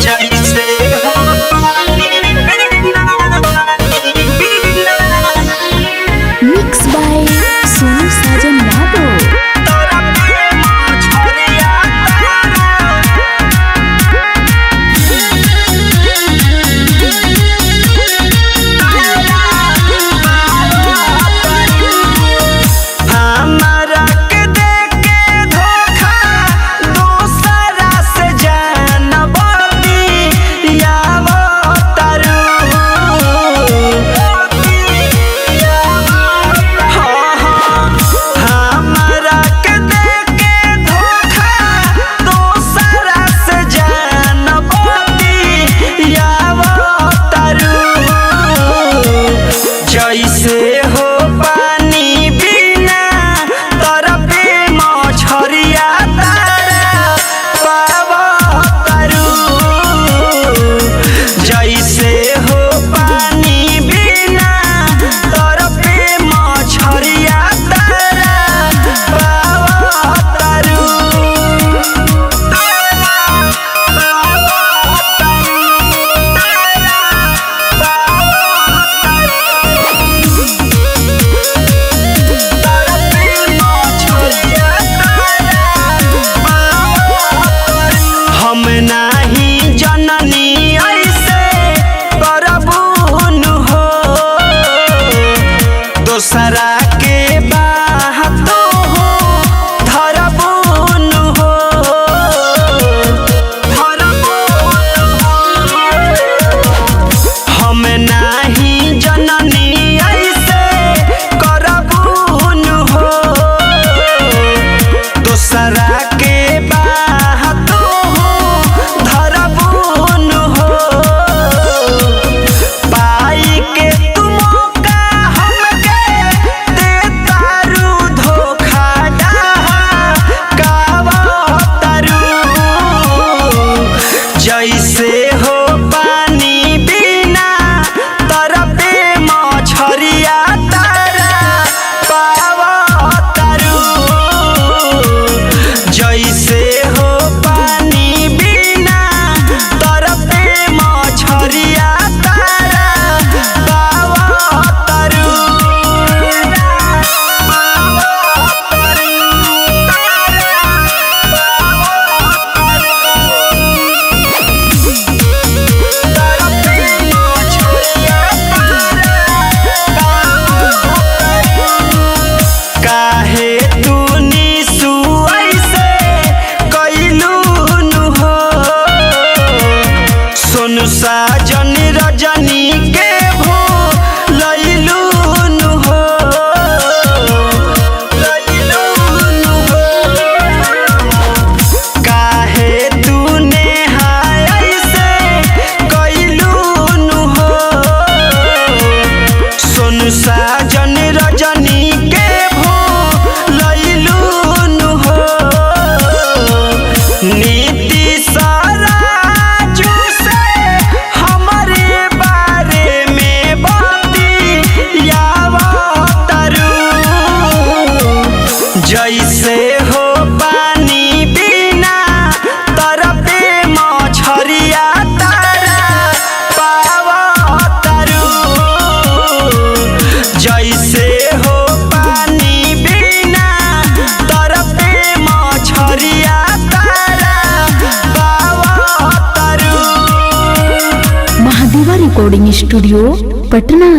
जैसे हो mix by Sonu साजन यादव। तोरा प्रेम छरिया हमरा के देके धोखा दूसरा से जानबती यावो तारू हमरा के देके धोखा दूसरा से जानबती यावो तारू जैसे हो पानी बिना तरफे मछरिया तारा पावो तारू जैसे हो पानी बिना तरफे मछरिया तारा पावो तारू हम नाही जननी ऐसे करबुनु हो दोसरा के बात हो धरबुनु हो हम नाही जननी ऐसे करबुनु हो दोसरा के बात हो धरबुनु हो पाई के तुम का हमके देतारू धोखा कावा तारू जैसे हो पानी बिना तरफे मछरिया तारा पावा तारू जैसे हो पानी बिना तरफे मछरिया तारा पावा तारू काहे तू निसु ऐसे कैलूनु हो सोनू साजन रजनी के भो लैलूनु हो काहे तू नेहा ऐसे कैलूनु हो सोनू साजन रजनी के भो लैलूनु हो नीति सराजू से हमारे बारे में बतियावा तारू जैसे हो पानी बिना तरफे मछरिया तारा पावा तारू जैसे हो पानी बिना तरफे मछरिया तारा पावा तारू। महादेवा रिकॉर्डिंग स्टूडियो पटना।